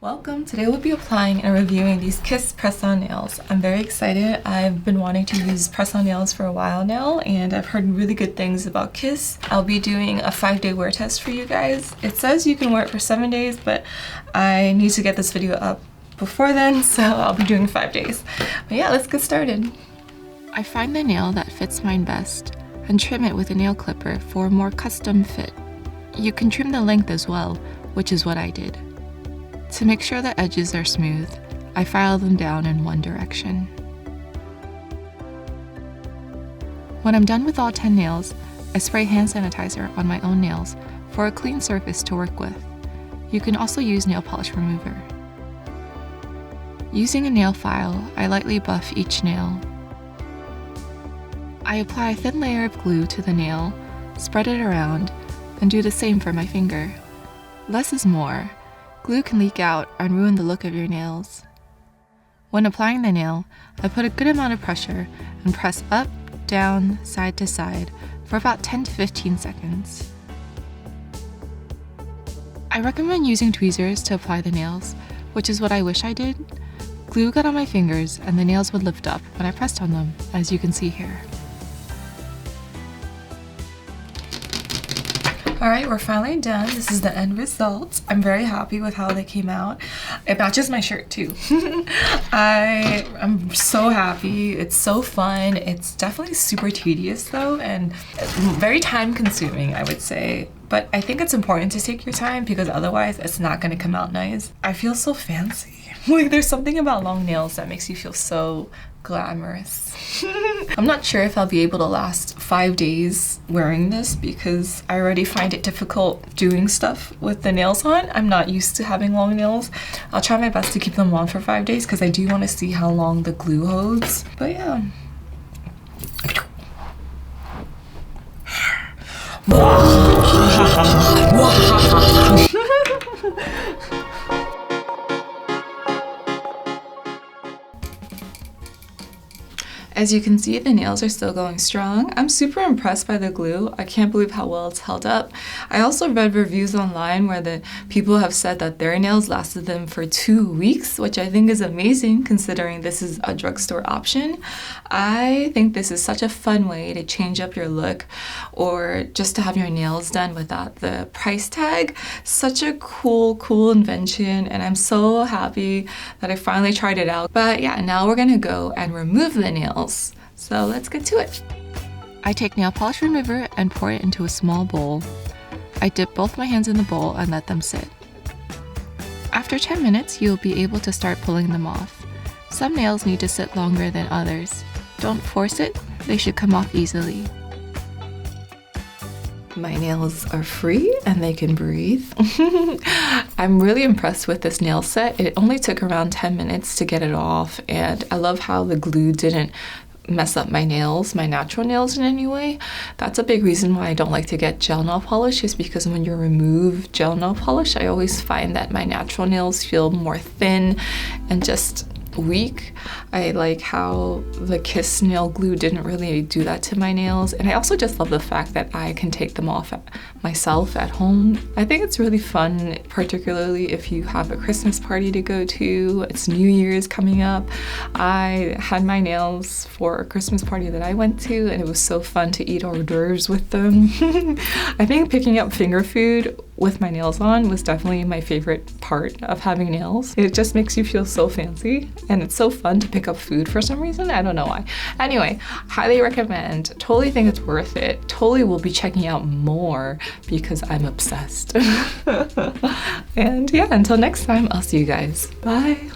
Welcome! Today we'll be applying and reviewing these Kiss press-on nails. I'm very excited. I've been wanting to use press-on nails for a while now and I've heard really good things about Kiss. I'll be doing a 5-day wear test for you guys. It says you can wear it for 7 days, but I need to get this video up before then, so I'll be doing 5 days. But yeah, let's get started. I find the nail that fits mine best and trim it with a nail clipper for a more custom fit. You can trim the length as well, which is what I did. To make sure the edges are smooth, I file them down in one direction. When I'm done with all 10 nails, I spray hand sanitizer on my own nails for a clean surface to work with. You can also use nail polish remover. Using a nail file, I lightly buff each nail. I apply a thin layer of glue to the nail, spread it around, and do the same for my finger. Less is more. Glue can leak out and ruin the look of your nails. When applying the nail, I put a good amount of pressure and press up, down, side to side for about 10 to 15 seconds. I recommend using tweezers to apply the nails, which is what I wish I did. Glue got on my fingers and the nails would lift up when I pressed on them, as you can see here. Alright, we're finally done. This is the end result. I'm very happy with how they came out. It matches my shirt too. I'm so happy. It's so fun. It's definitely super tedious though and very time consuming, I would say. But I think it's important to take your time because otherwise it's not going to come out nice. I feel so fancy. Like there's something about long nails that makes you feel so glamorous. I'm not sure if I'll be able to last 5 days wearing this because I already find it difficult doing stuff with the nails on. I'm not used to having long nails. I'll try my best to keep them on for 5 days because I do want to see how long the glue holds. But yeah. As you can see, the nails are still going strong. I'm super impressed by the glue. I can't believe how well it's held up. I also read reviews online where the people have said that their nails lasted them for 2 weeks, which I think is amazing considering this is a drugstore option. I think this is such a fun way to change up your look or just to have your nails done without the price tag. Such a cool invention, and I'm so happy that I finally tried it out. But yeah, now we're gonna go and remove the nails. So let's get to it. I take nail polish remover and pour it into a small bowl. I dip both my hands in the bowl and let them sit. After 10 minutes, you'll be able to start pulling them off. Some nails need to sit longer than others. Don't force it, they should come off easily. My nails are free and they can breathe. I'm really impressed with this nail set. It only took around 10 minutes to get it off, and I love how the glue didn't mess up my nails, my natural nails in any way. That's a big reason why I don't like to get gel nail polish, is because when you remove gel nail polish, I always find that my natural nails feel more thin and just weak. I like how the Kiss nail glue didn't really do that to my nails, and I also just love the fact that I can take them off myself at home. I think it's really fun, particularly if you have a Christmas party to go to. It's New Year's coming up. I had my nails for a Christmas party that I went to, and it was so fun to eat hors d'oeuvres with them. I think picking up finger food with my nails on was definitely my favorite part of having nails. It just makes you feel so fancy, and it's so fun to pick up food for some reason. I don't know why. Anyway, highly recommend. Totally think it's worth it. Totally will be checking out more because I'm obsessed. And yeah, until next time, I'll see you guys. Bye.